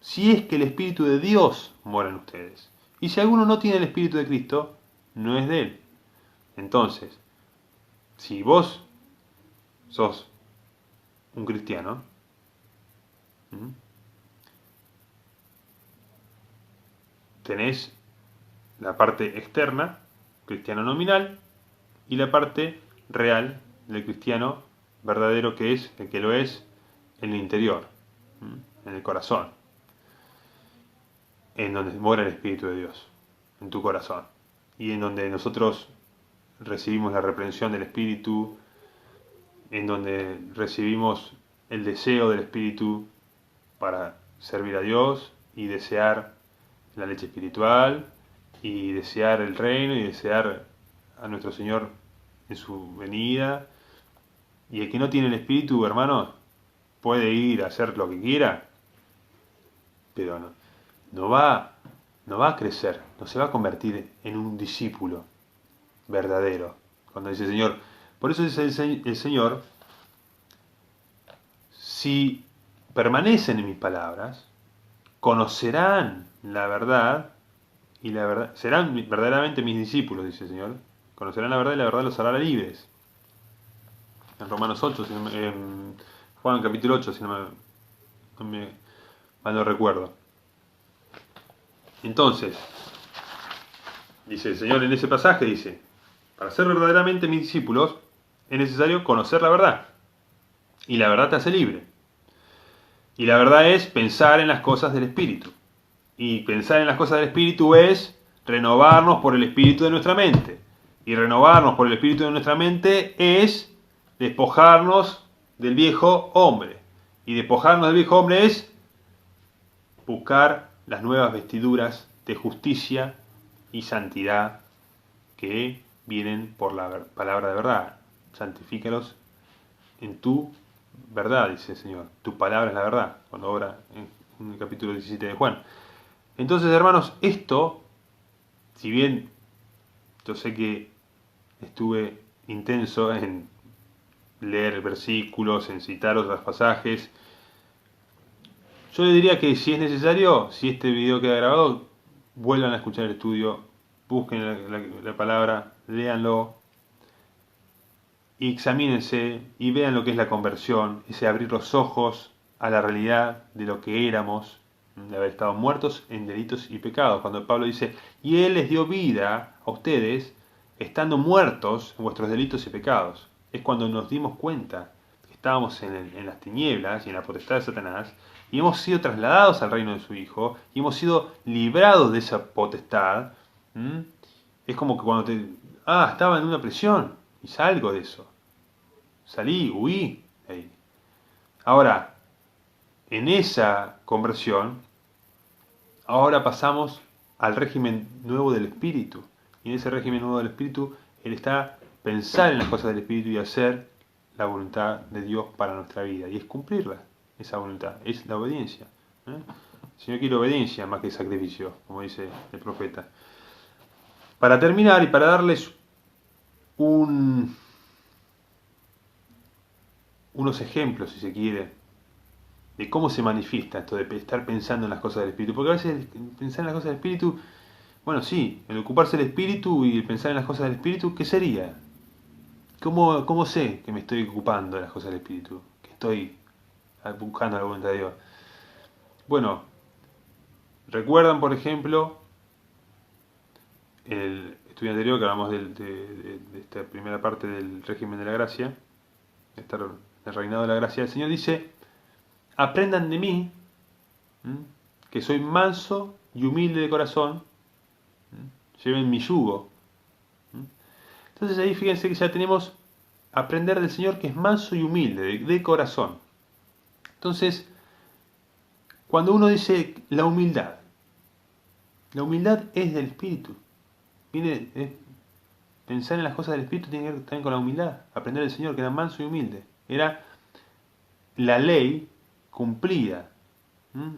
[SPEAKER 1] Si es que el Espíritu de Dios mora en ustedes. Y si alguno no tiene el Espíritu de Cristo, no es de él. Entonces, si vos sos un cristiano, tenés la parte externa, cristiano nominal, y la parte real del cristiano verdadero, que es el que lo es en el interior, en el corazón, en donde mora el Espíritu de Dios, en tu corazón, y en donde nosotros recibimos la reprensión del Espíritu, en donde recibimos el deseo del Espíritu para servir a Dios y desear la leche espiritual y desear el reino y desear a nuestro Señor en su venida. Y el que no tiene el Espíritu, hermano, puede ir a hacer lo que quiera, pero no va a crecer, no se va a convertir en un discípulo verdadero. Cuando dice el Señor, por eso dice el Señor, si permanecen en mis palabras, conocerán la verdad, y la verdad serán verdaderamente mis discípulos, dice el Señor. Conocerán la verdad y la verdad los hará libres. En Romanos 8, en Juan capítulo 8, si no me mal no recuerdo. Entonces, dice el Señor en ese pasaje, dice, para ser verdaderamente mis discípulos es necesario conocer la verdad. Y la verdad te hace libre. Y la verdad es pensar en las cosas del Espíritu. Y pensar en las cosas del Espíritu es renovarnos por el Espíritu de nuestra mente. Y renovarnos por el Espíritu de nuestra mente es despojarnos del viejo hombre. Y despojarnos del viejo hombre es buscar las nuevas vestiduras de justicia y santidad que vienen por la palabra de verdad. Santifícalos en tu verdad, dice el Señor. Tu palabra es la verdad, cuando obra en el capítulo 17 de Juan. Entonces, hermanos, esto, si bien yo sé que estuve intenso en leer versículos, en citar otros pasajes, yo le diría que si es necesario, si este video queda grabado, vuelvan a escuchar el estudio, busquen la palabra, léanlo y examínense y vean lo que es la conversión, ese abrir los ojos a la realidad de lo que éramos, de haber estado muertos en delitos y pecados. Cuando Pablo dice, y Él les dio vida a ustedes, estando muertos en vuestros delitos y pecados. Es cuando nos dimos cuenta que estábamos en las tinieblas y en la potestad de Satanás, y hemos sido trasladados al reino de su Hijo, y hemos sido librados de esa potestad. Es como que cuando estaba en una prisión, y salgo de eso. Salí, huí de ahí. Ahora, en esa conversión, ahora pasamos al régimen nuevo del Espíritu. Y en ese régimen nuevo del Espíritu, Él está pensar en las cosas del Espíritu y hacer la voluntad de Dios para nuestra vida. Y es cumplirla, esa voluntad, es la obediencia. El Señor quiere obediencia más que sacrificio, como dice el profeta. Para terminar y para darles unos ejemplos, si se quiere, de cómo se manifiesta esto de estar pensando en las cosas del Espíritu. Porque a veces pensar en las cosas del Espíritu, bueno, sí, el ocuparse del Espíritu y el pensar en las cosas del Espíritu, ¿qué sería? ¿Cómo sé que me estoy ocupando de las cosas del Espíritu? Que estoy buscando la voluntad de Dios. Bueno, recuerdan, por ejemplo, el estudio anterior que hablamos de esta primera parte del régimen de la gracia, del reinado de la gracia. El Señor dice, aprendan de mí, que soy manso y humilde de corazón, lleven mi yugo. Entonces ahí fíjense que ya tenemos aprender del Señor que es manso y humilde, de corazón. Entonces, cuando uno dice la humildad es del Espíritu. Pensar en las cosas del Espíritu tiene que ver también con la humildad. Aprender del Señor que era manso y humilde. Era la ley cumplida.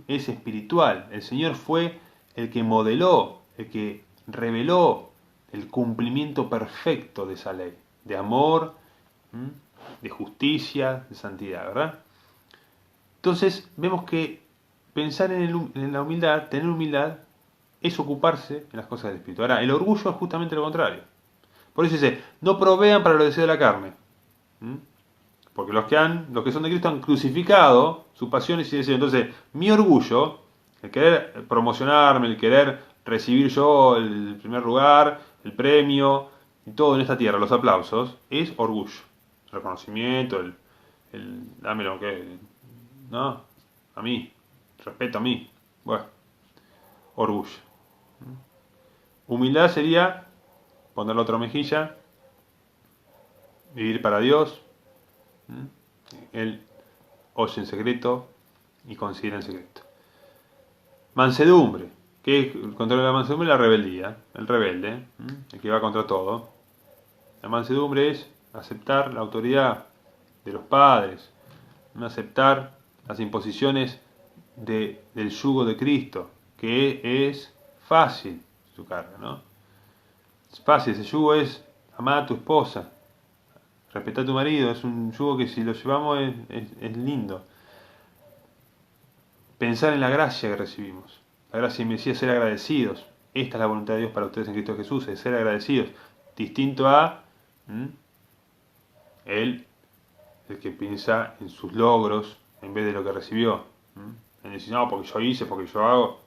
[SPEAKER 1] Es espiritual. El Señor fue el que modeló, el que reveló el cumplimiento perfecto de esa ley. De amor, de justicia, de santidad, ¿verdad? Entonces vemos que pensar en la humildad, tener humildad, es ocuparse en las cosas del Espíritu. Ahora, el orgullo es justamente lo contrario. Por eso dice, no provean para los deseos de la carne. Porque los que son de Cristo han crucificado sus pasiones y deseos. Entonces, mi orgullo, el querer promocionarme, el querer recibir yo el primer lugar, el premio, y todo en esta tierra, los aplausos, es orgullo. El reconocimiento, dame lo que... No, a mí, respeto a mí. Bueno, orgullo. Humildad sería poner la otra mejilla, vivir para Dios. Él oye en secreto y considera en secreto. Mansedumbre. ¿Qué es el control de la mansedumbre? La rebeldía. El rebelde, el que va contra todo. La mansedumbre es aceptar la autoridad de los padres, no aceptar las imposiciones del yugo de Cristo, que es fácil su carga, ¿no? Es fácil, ese yugo es amar a tu esposa, respetar a tu marido, es un yugo que si lo llevamos es lindo. Pensar en la gracia que recibimos, la gracia me decía ser agradecidos. Esta es la voluntad de Dios para ustedes en Cristo Jesús, es ser agradecidos, distinto a el que piensa en sus logros en vez de lo que recibió. En decir, no, porque yo hice, porque yo hago.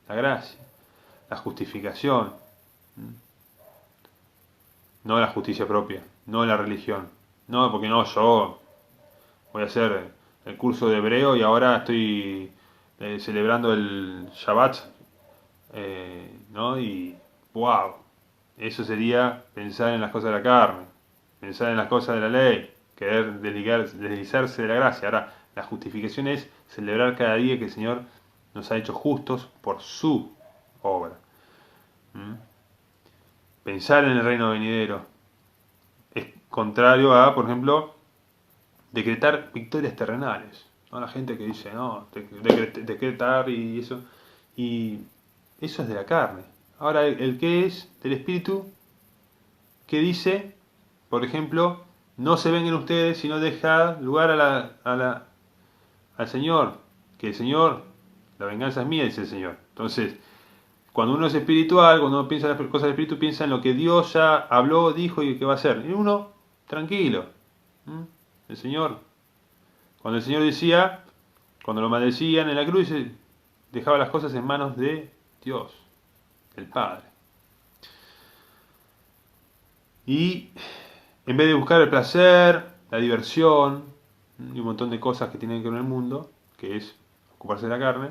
[SPEAKER 1] La gracia, la justificación, no la justicia propia, no la religión. No, porque no, yo voy a hacer el curso de hebreo y ahora estoy celebrando el Shabbat, ¿no? Y, wow, eso sería pensar en las cosas de la carne, pensar en las cosas de la ley, querer deslizarse de la gracia. Ahora, la justificación es celebrar cada día que el Señor nos ha hecho justos por su obra. Pensar en el reino venidero es contrario a, por ejemplo, decretar victorias terrenales. ¿No? La gente que dice, no, decretar y eso es de la carne. Ahora, el que es del Espíritu, que dice, por ejemplo, no se vengan ustedes, sino dejad lugar al Señor, que el Señor, la venganza es mía, dice el Señor. Entonces, Cuando uno es espiritual, cuando uno piensa en las cosas del espíritu, piensa en lo que Dios ya habló, dijo y que va a hacer. Y uno, tranquilo. ¿Mm? El Señor, cuando el Señor decía, cuando lo maldecían en la cruz, dejaba las cosas en manos de Dios, el Padre. Y en vez de buscar el placer, la diversión y un montón de cosas que tienen que ver con el mundo, que es ocuparse de la carne,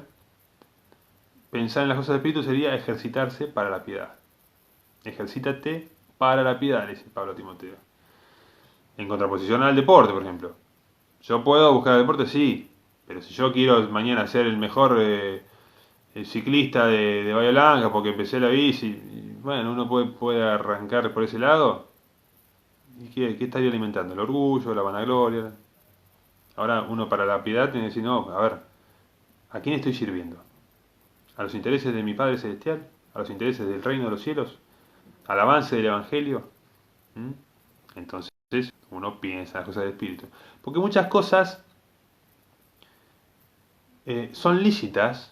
[SPEAKER 1] pensar en las cosas del espíritu sería ejercitarse para la piedad. Ejercítate para la piedad, le dice Pablo a Timoteo. En contraposición al deporte, por ejemplo. Yo puedo buscar el deporte, sí, pero si yo quiero mañana ser el mejor el ciclista de Bahía Blanca porque empecé la bici, bueno, uno puede arrancar por ese lado. ¿Y qué estaría alimentando? El orgullo, la vanagloria. Ahora uno para la piedad tiene que decir, no, a ver, ¿a quién estoy sirviendo? ¿A los intereses de mi Padre Celestial? ¿A los intereses del reino de los cielos? ¿Al avance del Evangelio? ¿Mm? Entonces uno piensa en las cosas del Espíritu. Porque muchas cosas son lícitas,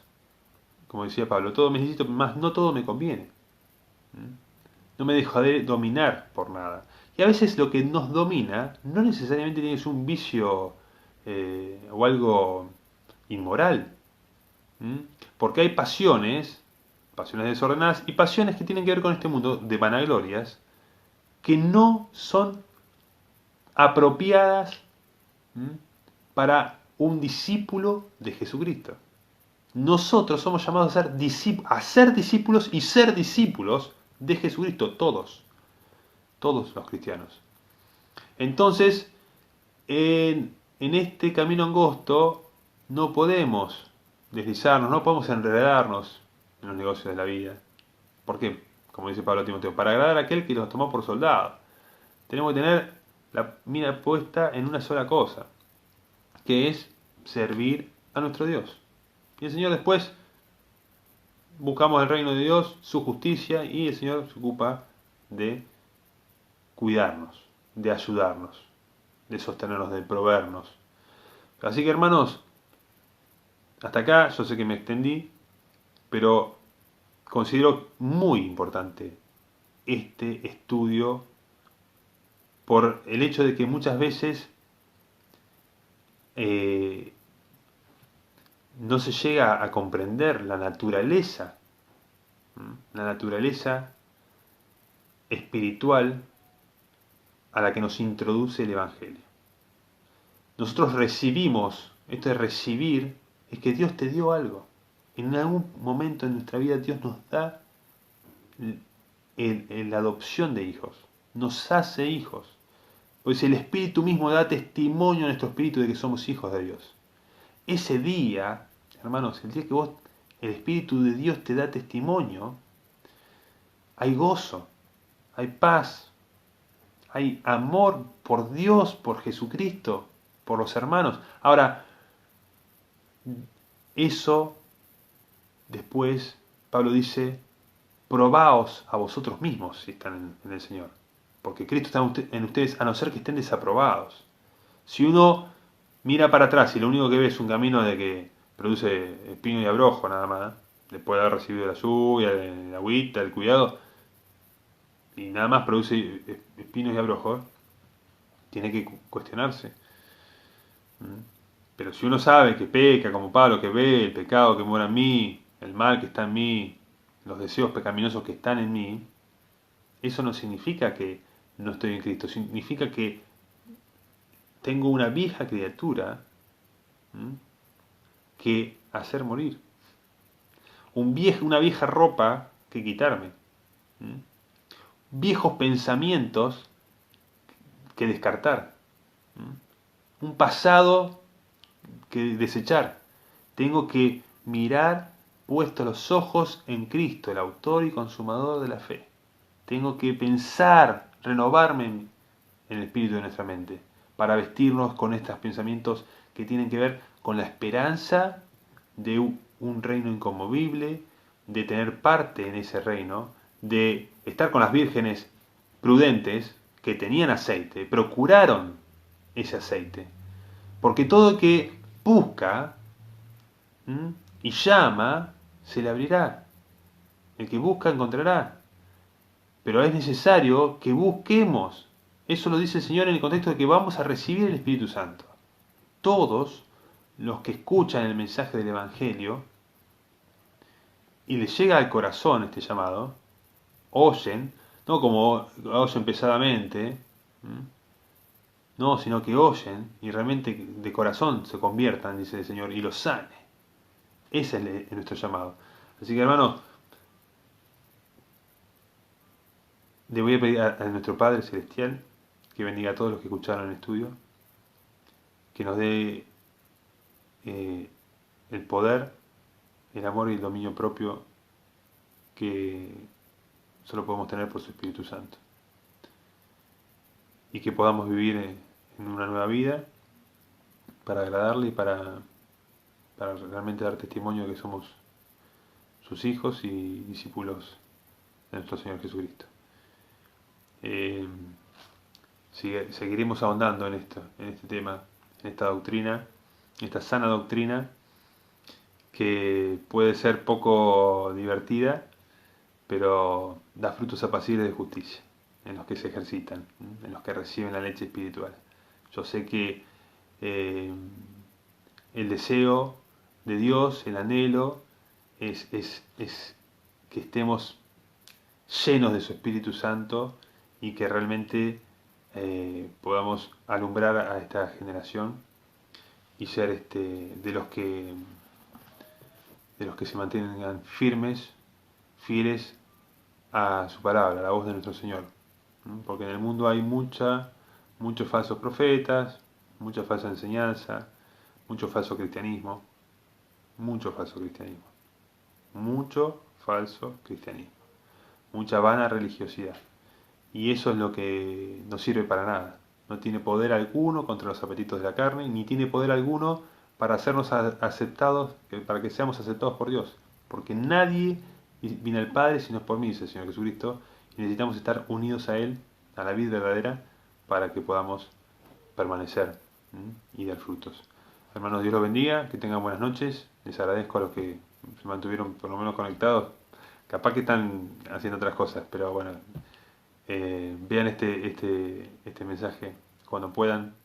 [SPEAKER 1] como decía Pablo, todo me es lícito, más no todo me conviene. ¿Mm? No me dejaré dominar por nada. Y a veces lo que nos domina no necesariamente tiene que ser un vicio o algo inmoral. ¿Mm? Porque hay pasiones desordenadas y pasiones que tienen que ver con este mundo de vanaglorias que no son apropiadas, ¿m?, para un discípulo de Jesucristo. Nosotros somos llamados a ser discípulos y ser discípulos de Jesucristo, todos los cristianos. Entonces, en este camino angosto no podemos deslizarnos, no podemos enredarnos en los negocios de la vida. ¿Por qué? Como dice Pablo a Timoteo, para agradar a aquel que nos tomó por soldado. Tenemos que tener la mira puesta en una sola cosa, que es servir a nuestro Dios. Y el Señor después buscamos el reino de Dios, su justicia, y el Señor se ocupa de cuidarnos, de ayudarnos, de sostenernos, de proveernos. Así que hermanos, hasta acá yo sé que me extendí, pero considero muy importante este estudio por el hecho de que muchas veces no se llega a comprender la naturaleza espiritual a la que nos introduce el Evangelio. Nosotros recibimos, esto de recibir, es que Dios te dio algo. En algún momento en nuestra vida Dios nos da la adopción de hijos, nos hace hijos. Pues el Espíritu mismo da testimonio a nuestro espíritu de que somos hijos de Dios. Ese día, hermanos, el día que el Espíritu de Dios te da testimonio, hay gozo, hay paz, hay amor por Dios, por Jesucristo, por los hermanos. Ahora, eso después, Pablo dice, probaos a vosotros mismos si están en el Señor. Porque Cristo está en ustedes a no ser que estén desaprobados. Si uno mira para atrás y lo único que ve es un camino de que produce espino y abrojo nada más, después de haber recibido la lluvia, la agüita, el cuidado, y nada más produce espinos y abrojos, tiene que cuestionarse. Pero si uno sabe que peca, como Pablo, que ve el pecado que mora en mí, el mal que está en mí, los deseos pecaminosos que están en mí, eso no significa que no estoy en Cristo, significa que tengo una vieja criatura que hacer morir. Una vieja ropa que quitarme. Viejos pensamientos que descartar. Un pasado que desechar. Tengo que mirar puestos los ojos en Cristo, el autor y consumador de la fe. Tengo que pensar, renovarme en el espíritu de nuestra mente, para vestirnos con estos pensamientos que tienen que ver con la esperanza de un reino inconmovible, de tener parte en ese reino, de estar con las vírgenes prudentes que tenían aceite, procuraron ese aceite. Porque todo el que busca y llama, se le abrirá. El que busca encontrará. Pero es necesario que busquemos. Eso lo dice el Señor en el contexto de que vamos a recibir el Espíritu Santo. Todos los que escuchan el mensaje del Evangelio y les llega al corazón este llamado, oyen, no como oyen pesadamente, no, sino que oyen y realmente de corazón se conviertan, dice el Señor, y los sane. Ese es nuestro llamado. Así que hermanos, le voy a pedir a nuestro Padre Celestial que bendiga a todos los que escucharon el estudio, que nos dé el poder, el amor y el dominio propio que solo podemos tener por su Espíritu Santo. Y que podamos vivir en una nueva vida para agradarle y para realmente dar testimonio de que somos sus hijos y discípulos de nuestro Señor Jesucristo. Seguiremos ahondando en este tema, en esta doctrina, esta sana doctrina que puede ser poco divertida, pero da frutos apacibles de justicia, en los que se ejercitan, en los que reciben la leche espiritual. Yo sé que el deseo de Dios, el anhelo, es que estemos llenos de su Espíritu Santo y que realmente podamos alumbrar a esta generación y ser de los que se mantengan firmes, fieles a su palabra, a la voz de nuestro Señor. Porque en el mundo hay muchos falsos profetas, mucha falsa enseñanza, mucho falso cristianismo, mucho falso cristianismo, mucho falso cristianismo, mucha vana religiosidad. Y eso es lo que no sirve para nada. No tiene poder alguno contra los apetitos de la carne, ni tiene poder alguno para hacernos aceptados, para que seamos aceptados por Dios. Porque nadie viene al Padre si no es por mí, dice el Señor Jesucristo, y necesitamos estar unidos a Él, a la vida verdadera, para que podamos permanecer y dar frutos. Hermanos, Dios los bendiga, que tengan buenas noches. Les agradezco a los que se mantuvieron por lo menos conectados. Capaz que están haciendo otras cosas, pero bueno, vean este mensaje cuando puedan.